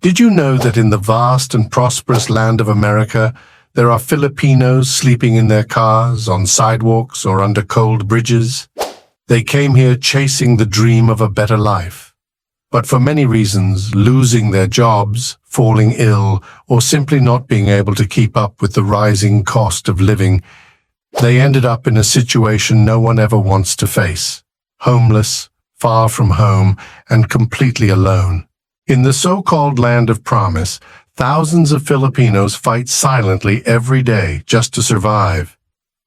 Did you know that in the vast and prosperous land of America, there are Filipinos sleeping in their cars, on sidewalks, or under cold bridges? They came here chasing the dream of a better life. But for many reasons, losing their jobs, falling ill, or simply not being able to keep up with the rising cost of living, they ended up in a situation no one ever wants to face: homeless, far from home, and completely alone. In the so-called land of promise, thousands of Filipinos fight silently every day just to survive.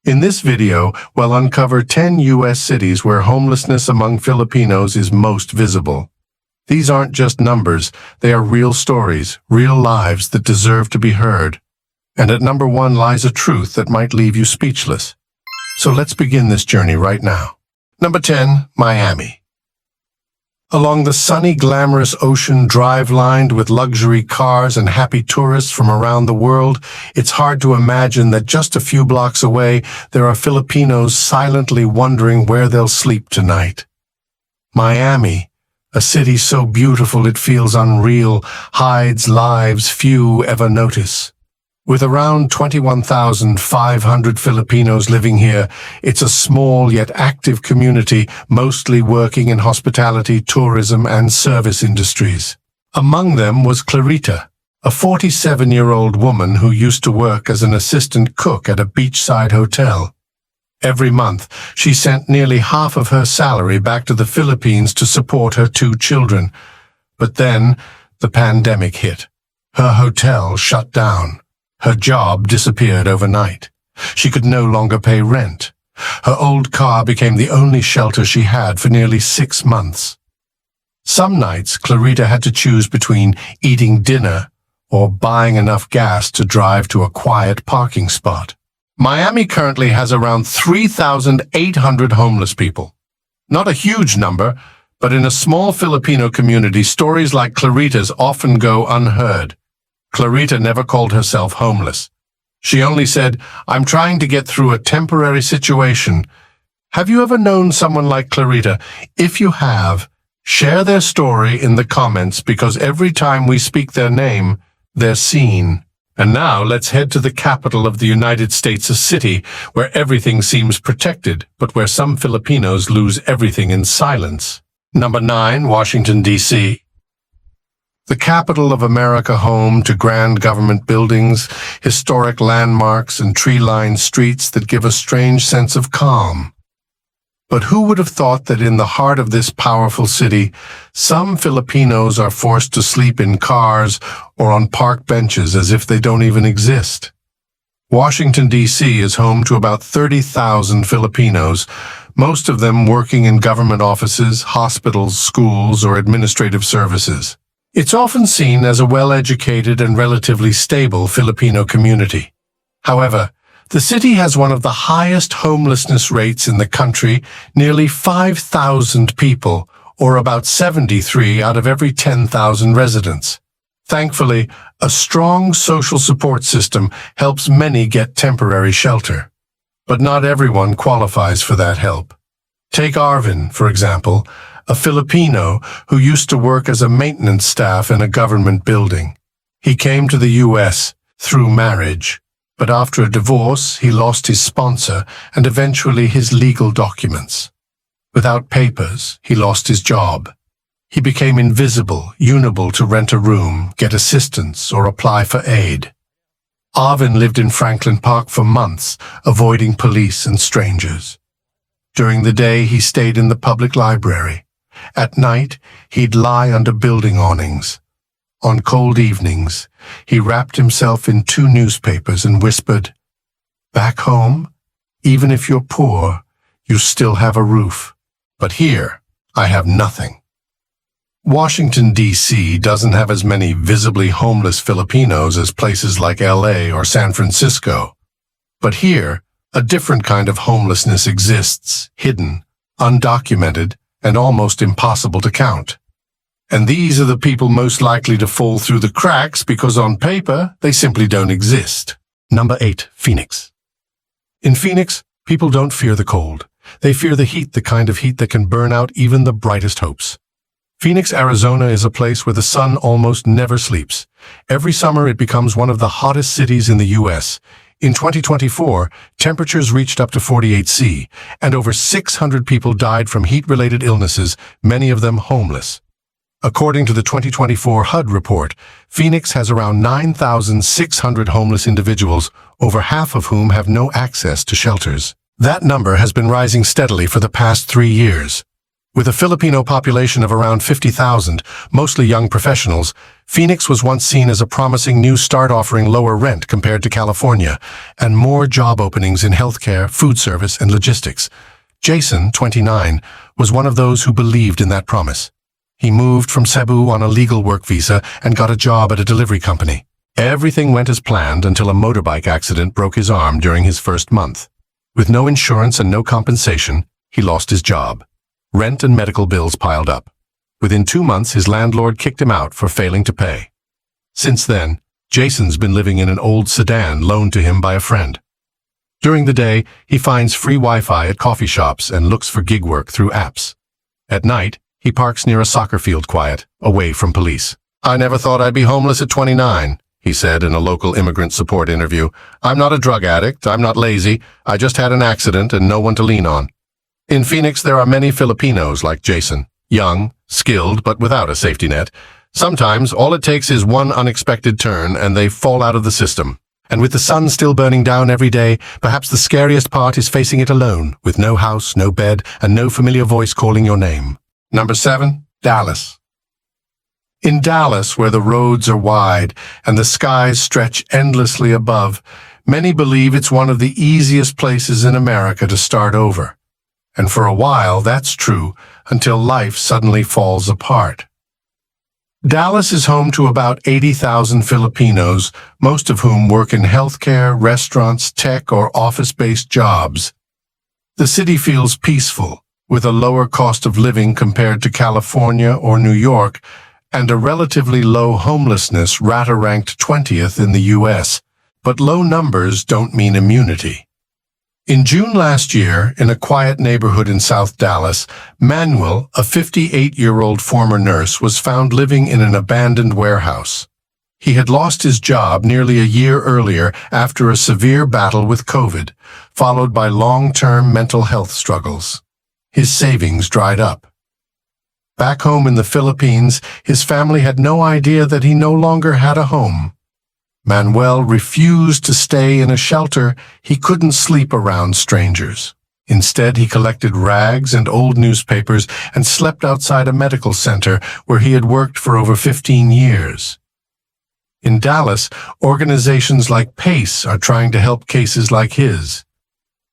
In this video, we'll uncover 10 U.S. cities where homelessness among Filipinos is most visible. These aren't just numbers, they are real stories, real lives that deserve to be heard. And at number 1 lies a truth that might leave you speechless. So let's begin this journey right now. Number 10, Miami. Along the sunny, glamorous Ocean Drive lined with luxury cars and happy tourists from around the world, it's hard to imagine that just a few blocks away, there are Filipinos silently wondering where they'll sleep tonight. Miami, a city so beautiful it feels unreal, hides lives few ever notice. With around 21,500 Filipinos living here, it's a small yet active community, mostly working in hospitality, tourism, and service industries. Among them was Clarita, a 47-year-old woman who used to work as an assistant cook at a beachside hotel. Every month, she sent nearly half of her salary back to the Philippines to support her 2 children. But then, the pandemic hit. Her hotel shut down. Her job disappeared overnight. She could no longer pay rent. Her old car became the only shelter she had for nearly 6 months. Some nights, Clarita had to choose between eating dinner or buying enough gas to drive to a quiet parking spot. Miami currently has around 3,800 homeless people. Not a huge number, but in a small Filipino community, stories like Clarita's often go unheard. Clarita never called herself homeless. She only said, "I'm trying to get through a temporary situation." Have you ever known someone like Clarita? If you have, share their story in the comments, because every time we speak their name, they're seen. And now let's head to the capital of the United States, a city where everything seems protected, but where some Filipinos lose everything in silence. Number 9, Washington, D.C. The capital of America, home to grand government buildings, historic landmarks, and tree-lined streets that give a strange sense of calm. But who would have thought that in the heart of this powerful city, some Filipinos are forced to sleep in cars or on park benches as if they don't even exist? Washington, D.C. is home to about 30,000 Filipinos, most of them working in government offices, hospitals, schools, or administrative services. It's often seen as a well-educated and relatively stable Filipino community. However, the city has one of the highest homelessness rates in the country, nearly 5,000 people, or about 73 out of every 10,000 residents. Thankfully, a strong social support system helps many get temporary shelter. But not everyone qualifies for that help. Take Arvin, for example, a Filipino who used to work as a maintenance staff in a government building. He came to the U.S. through marriage, but after a divorce, he lost his sponsor and eventually his legal documents. Without papers, he lost his job. He became invisible, unable to rent a room, get assistance, or apply for aid. Arvin lived in Franklin Park for months, avoiding police and strangers. During the day, he stayed in the public library. At night, he'd lie under building awnings. On cold evenings, he wrapped himself in 2 newspapers and whispered, "Back home, even if you're poor, you still have a roof. But here, I have nothing." Washington, D.C. doesn't have as many visibly homeless Filipinos as places like L.A. or San Francisco. But here, a different kind of homelessness exists, hidden, undocumented, and almost impossible to count. And these are the people most likely to fall through the cracks because on paper, they simply don't exist. Number 8, Phoenix. In Phoenix, people don't fear the cold. They fear the heat, the kind of heat that can burn out even the brightest hopes. Phoenix, Arizona is a place where the sun almost never sleeps. Every summer it becomes one of the hottest cities in the U.S. In 2024, temperatures reached up to 48°C, and over 600 people died from heat-related illnesses, many of them homeless. According to the 2024 HUD report, Phoenix has around 9,600 homeless individuals, over half of whom have no access to shelters. That number has been rising steadily for the past 3 years. With a Filipino population of around 50,000, mostly young professionals, Phoenix was once seen as a promising new start offering lower rent compared to California, and more job openings in healthcare, food service, and logistics. Jason, 29, was one of those who believed in that promise. He moved from Cebu on a legal work visa and got a job at a delivery company. Everything went as planned until a motorbike accident broke his arm during his first month. With no insurance and no compensation, he lost his job. Rent and medical bills piled up. Within 2 months, his landlord kicked him out for failing to pay. Since then, Jason's been living in an old sedan loaned to him by a friend. During the day, he finds free Wi-Fi at coffee shops and looks for gig work through apps. At night, he parks near a soccer field quiet, away from police. "I never thought I'd be homeless at 29, he said in a local immigrant support interview. "I'm not a drug addict, I'm not lazy, I just had an accident and no one to lean on." In Phoenix, there are many Filipinos like Jason, young, skilled, but without a safety net. Sometimes, all it takes is one unexpected turn and they fall out of the system. And with the sun still burning down every day, perhaps the scariest part is facing it alone, with no house, no bed, and no familiar voice calling your name. Number 7, Dallas. In Dallas, where the roads are wide and the skies stretch endlessly above, many believe it's one of the easiest places in America to start over. And for a while, that's true, until life suddenly falls apart. Dallas is home to about 80,000 Filipinos, most of whom work in healthcare, restaurants, tech, or office-based jobs. The city feels peaceful, with a lower cost of living compared to California or New York, and a relatively low homelessness rate ranked 20th in the U.S. But low numbers don't mean immunity. In June last year, in a quiet neighborhood in South Dallas, Manuel, a 58-year-old former nurse, was found living in an abandoned warehouse. He had lost his job nearly a year earlier after a severe battle with COVID, followed by long-term mental health struggles. His savings dried up. Back home in the Philippines, his family had no idea that he no longer had a home. Manuel refused to stay in a shelter. He couldn't sleep around strangers. Instead, he collected rags and old newspapers and slept outside a medical center where he had worked for over 15 years. In Dallas, organizations like PACE are trying to help cases like his.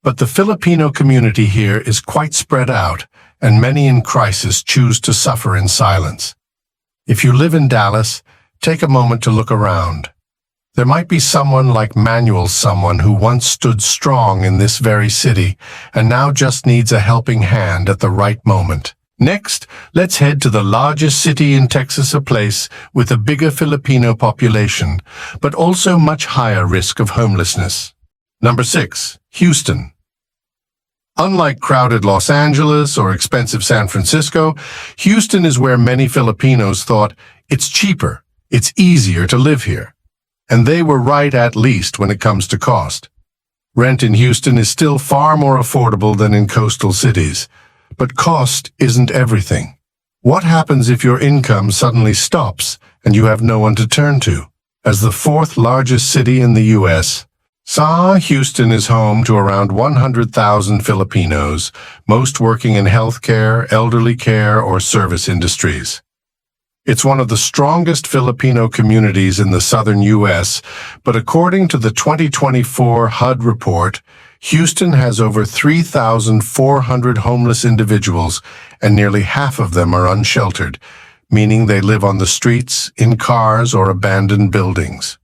But the Filipino community here is quite spread out, and many in crisis choose to suffer in silence. If you live in Dallas, take a moment to look around. There might be someone like Manuel, someone who once stood strong in this very city and now just needs a helping hand at the right moment. Next, let's head to the largest city in Texas, a place with a bigger Filipino population, but also much higher risk of homelessness. Number 6, Houston. Unlike crowded Los Angeles or expensive San Francisco, Houston is where many Filipinos thought it's cheaper, it's easier to live here. And they were right, at least when it comes to cost. Rent in Houston is still far more affordable than in coastal cities. But cost isn't everything. What happens if your income suddenly stops and you have no one to turn to? As the 4th largest city in the U.S., Houston is home to around 100,000 Filipinos, most working in healthcare, elderly care, or service industries. It's one of the strongest Filipino communities in the southern U.S., but according to the 2024 HUD report, Houston has over 3,400 homeless individuals, and nearly half of them are unsheltered, meaning they live on the streets, in cars, or abandoned buildings.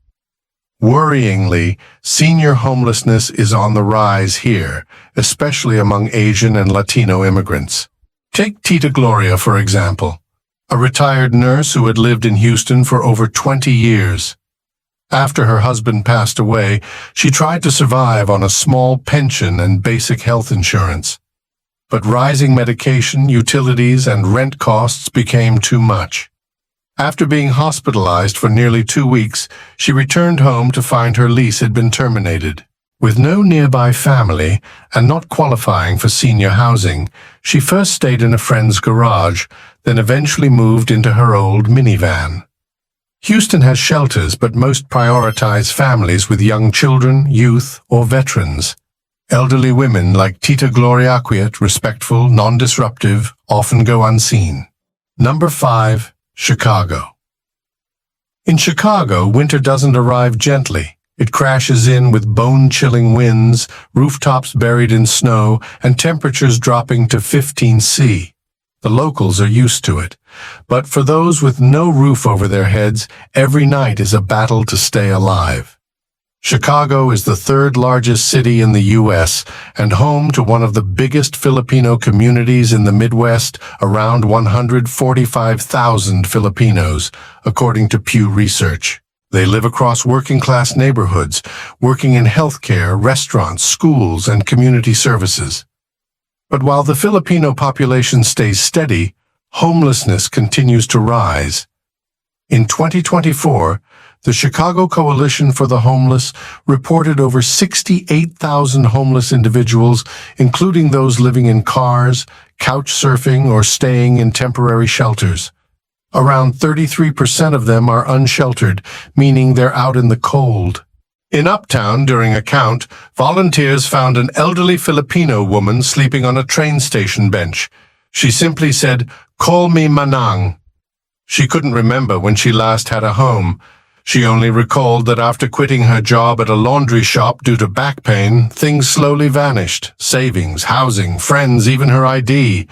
Worryingly, senior homelessness is on the rise here, especially among Asian and Latino immigrants. Take Tita Gloria, for example, a retired nurse who had lived in Houston for over 20 years. After her husband passed away, she tried to survive on a small pension and basic health insurance. but rising medication, utilities, and rent costs became too much. After being hospitalized for nearly 2 weeks, she returned home to find her lease had been terminated. With no nearby family and not qualifying for senior housing, she first stayed in a friend's garage, then eventually moved into her old minivan. Houston has shelters, but most prioritize families with young children, youth, or veterans. Elderly women like Tita Gloria, quiet, respectful, non-disruptive, often go unseen. Number 5. Chicago. In Chicago, winter doesn't arrive gently. It crashes in with bone-chilling winds, rooftops buried in snow, and temperatures dropping to 15 degrees Celsius. The locals are used to it. But for those with no roof over their heads, every night is a battle to stay alive. Chicago is the third largest city in the U.S. and home to one of the biggest Filipino communities in the Midwest, around 145,000 Filipinos, according to Pew Research. They live across working-class neighborhoods, working in healthcare, restaurants, schools, and community services. But while the Filipino population stays steady, homelessness continues to rise. In 2024, the Chicago Coalition for the Homeless reported over 68,000 homeless individuals, including those living in cars, couch surfing, or staying in temporary shelters. Around 33% of them are unsheltered, meaning they're out in the cold. In Uptown, during a count, volunteers found an elderly Filipino woman sleeping on a train station bench. She simply said, "Call me Manang." She couldn't remember when she last had a home. She only recalled that after quitting her job at a laundry shop due to back pain, things slowly vanished. Savings, housing, friends, even her ID.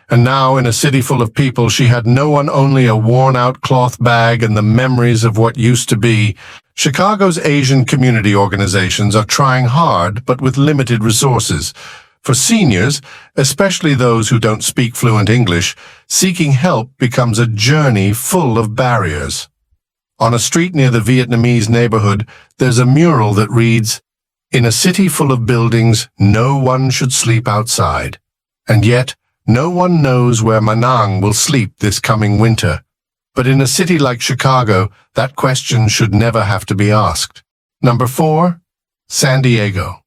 And now, in a city full of people, she had no one, only a worn-out cloth bag and the memories of what used to be. Chicago's Asian community organizations are trying hard, but with limited resources. For seniors, especially those who don't speak fluent English, seeking help becomes a journey full of barriers. On a street near the Vietnamese neighborhood, there's a mural that reads, "In a city full of buildings, no one should sleep outside." And yet, no one knows where Manang will sleep this coming winter. But in a city like Chicago, that question should never have to be asked. Number 4. San Diego.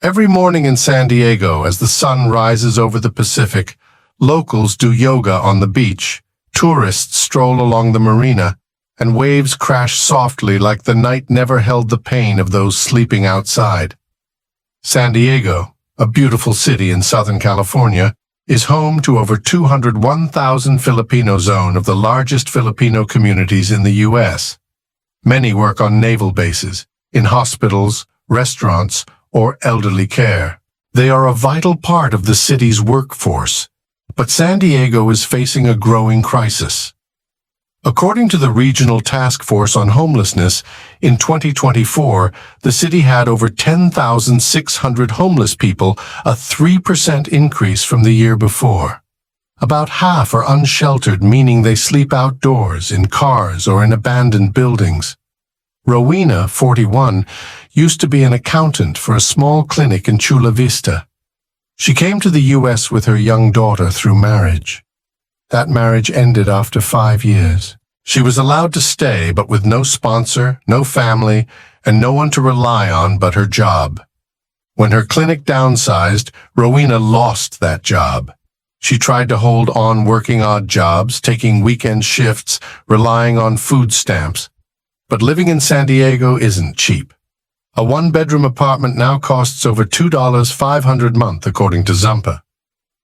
Every morning in San Diego, as the sun rises over the Pacific, locals do yoga on the beach, tourists stroll along the marina, and waves crash softly like the night never held the pain of those sleeping outside. San Diego, a beautiful city in Southern California, is home to over 201,000 Filipinos, one of the largest Filipino communities in the U.S. Many work on naval bases, in hospitals, restaurants, or elderly care. They are a vital part of the city's workforce. But San Diego is facing a growing crisis. According to the Regional Task Force on Homelessness, in 2024, the city had over 10,600 homeless people, a 3% increase from the year before. About half are unsheltered, meaning they sleep outdoors, in cars, or in abandoned buildings. Rowena, 41, used to be an accountant for a small clinic in Chula Vista. She came to the U.S. with her young daughter through marriage. That marriage ended after 5 years. She was allowed to stay, but with no sponsor, no family, and no one to rely on but her job. When her clinic downsized, Rowena lost that job. She tried to hold on working odd jobs, taking weekend shifts, relying on food stamps. But living in San Diego isn't cheap. A one-bedroom apartment now costs over $2,500 a month, according to Zumpa.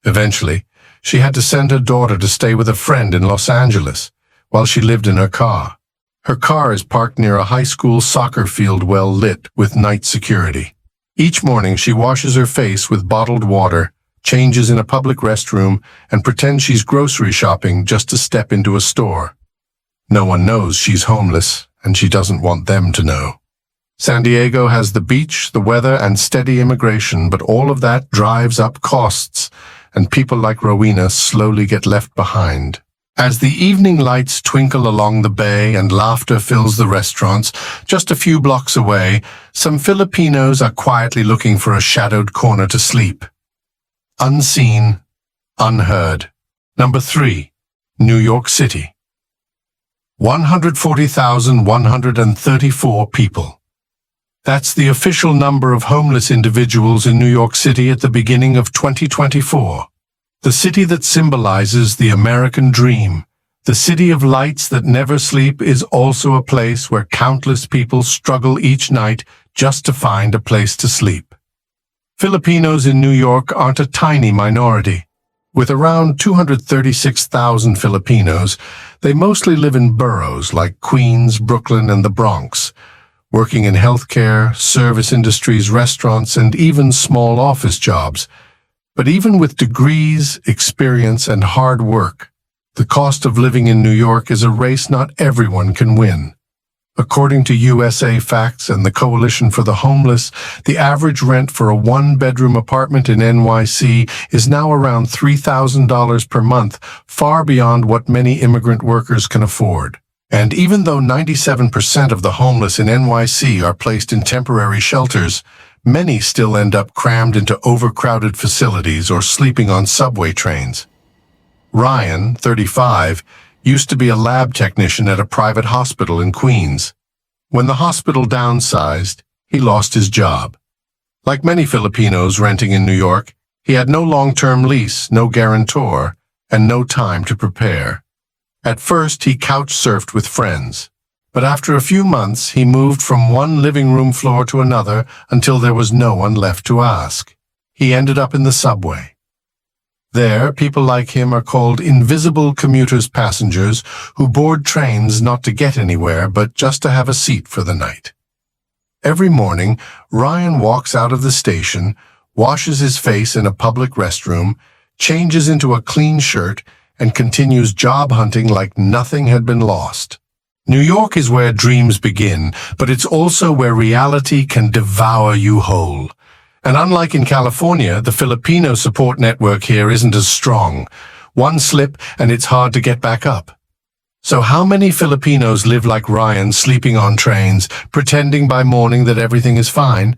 Eventually, she had to send her daughter to stay with a friend in Los Angeles while she lived in her car. Her car is parked near a high school soccer field well lit with night security. Each morning she washes her face with bottled water, changes in a public restroom, and pretends she's grocery shopping just to step into a store. No one knows she's homeless, and she doesn't want them to know. San Diego has the beach, the weather, and steady immigration, but all of that drives up costs, and people like Rowena slowly get left behind. As the evening lights twinkle along the bay and laughter fills the restaurants, just a few blocks away, some Filipinos are quietly looking for a shadowed corner to sleep. Unseen, unheard. Number 3. New York City. 140,134 people. That's the official number of homeless individuals in New York City at the beginning of 2024. The city that symbolizes the American dream, the city of lights that never sleep, is also a place where countless people struggle each night just to find a place to sleep. Filipinos in New York aren't a tiny minority. With around 236,000 Filipinos, they mostly live in boroughs like Queens, Brooklyn, and the Bronx, working in healthcare, service industries, restaurants, and even small office jobs. But even with degrees, experience, and hard work, the cost of living in New York is a race not everyone can win. According to USA Facts and the Coalition for the Homeless, the average rent for a one-bedroom apartment in NYC is now around $3,000 per month, far beyond what many immigrant workers can afford. And even though 97% of the homeless in NYC are placed in temporary shelters, many still end up crammed into overcrowded facilities or sleeping on subway trains. Ryan, 35, used to be a lab technician at a private hospital in Queens. When the hospital downsized, he lost his job. Like many Filipinos renting in New York, he had no long-term lease, no guarantor, and no time to prepare. At first, he couch-surfed with friends, but after a few months, he moved from one living room floor to another until there was no one left to ask. He ended up in the subway. There, people like him are called invisible commuters, passengers who board trains not to get anywhere but just to have a seat for the night. Every morning, Ryan walks out of the station, washes his face in a public restroom, changes into a clean shirt, and continues job hunting like nothing had been lost. New York is where dreams begin, but it's also where reality can devour you whole. And unlike in California, the Filipino support network here isn't as strong. One slip and it's hard to get back up. So how many Filipinos live like Ryan, sleeping on trains, pretending by morning that everything is fine?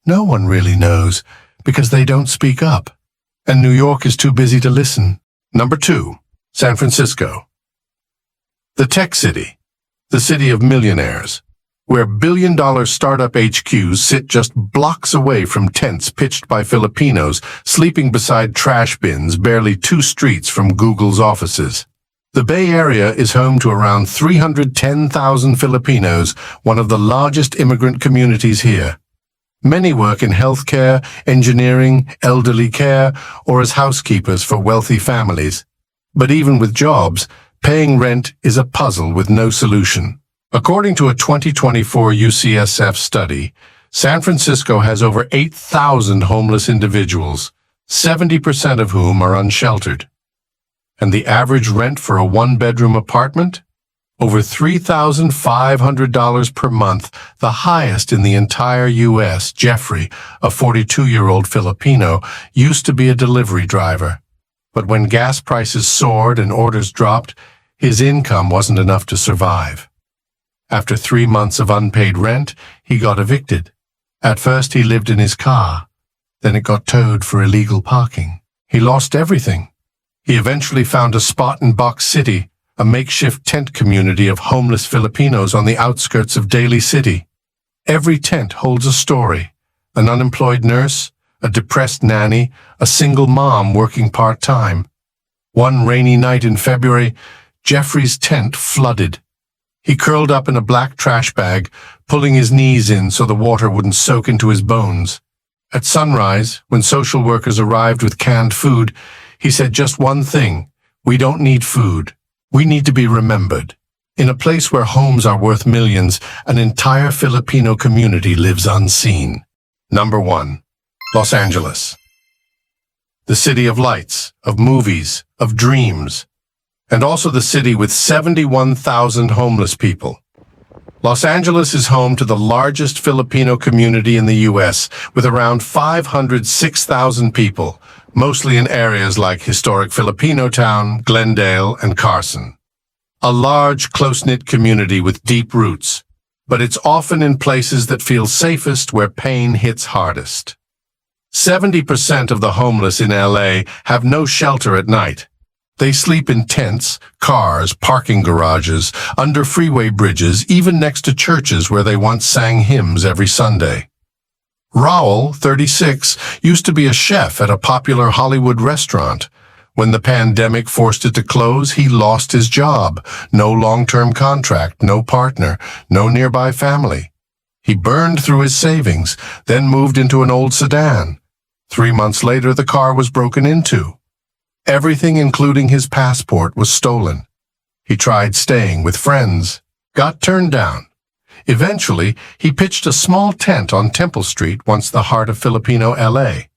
No one really knows, because they don't speak up. And New York is too busy to listen. Number 2, San Francisco. The tech city, the city of millionaires, where billion-dollar startup HQs sit just blocks away from tents pitched by Filipinos sleeping beside trash bins barely 2 streets from Google's offices. The Bay Area is home to around 310,000 Filipinos, one of the largest immigrant communities here. Many work in healthcare, engineering, elderly care, or as housekeepers for wealthy families. But even with jobs, paying rent is a puzzle with no solution. According to a 2024 UCSF study, San Francisco has over 8,000 homeless individuals, 70% of whom are unsheltered. And the average rent for a one-bedroom apartment? Over $3,500 per month, the highest in the entire U.S. Jeffrey, a 42-year-old Filipino, used to be a delivery driver. But when gas prices soared and orders dropped, his income wasn't enough to survive. After 3 months of unpaid rent, he got evicted. At first, he lived in his car. Then it got towed for illegal parking. He lost everything. He eventually found a spot in Box City, a makeshift tent community of homeless Filipinos on the outskirts of Daly City. Every tent holds a story: an unemployed nurse, a depressed nanny, a single mom working part-time. One rainy night in February, Jeffrey's tent flooded. He curled up in a black trash bag, pulling his knees in so the water wouldn't soak into his bones. At sunrise, when social workers arrived with canned food, he said just one thing: "We don't need food. We need to be remembered." In a place where homes are worth millions, an entire Filipino community lives unseen. Number 1. Los Angeles. The city of lights, of movies, of dreams, and also the city with 71,000 homeless people. Los Angeles is home to the largest Filipino community in the U.S., with around 506,000 people, mostly in areas like historic Filipino Town, Glendale, and Carson. A large, close-knit community with deep roots, but it's often in places that feel safest where pain hits hardest. 70% of the homeless in LA have no shelter at night. They sleep in tents, cars, parking garages, under freeway bridges, even next to churches where they once sang hymns every Sunday. Raul, 36, used to be a chef at a popular Hollywood restaurant. When the pandemic forced it to close, he lost his job. No long-term contract, no partner, no nearby family. He burned through his savings, then moved into an old sedan. 3 months later, the car was broken into. Everything, including his passport, was stolen. He tried staying with friends, got turned down. Eventually, he pitched a small tent on Temple Street, once the heart of Filipino LA.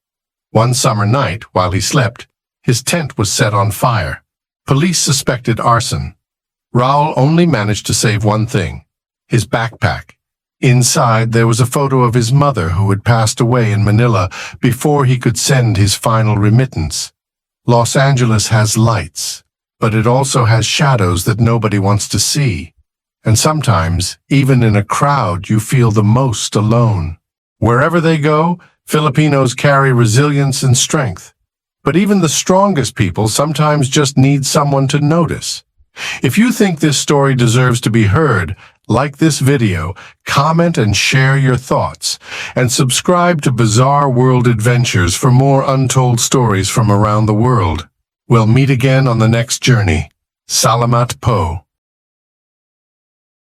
One summer night, while he slept, his tent was set on fire. Police suspected arson. Raul only managed to save one thing: his backpack. Inside, there was a photo of his mother who had passed away in Manila before he could send his final remittance. Los Angeles has lights, but it also has shadows that nobody wants to see. And sometimes, even in a crowd, you feel the most alone. Wherever they go, Filipinos carry resilience and strength. But even the strongest people sometimes just need someone to notice. If you think this story deserves to be heard, like this video, comment and share your thoughts, and subscribe to Bizarre World Adventures for more untold stories from around the world. We'll meet again on the next journey. Salamat po.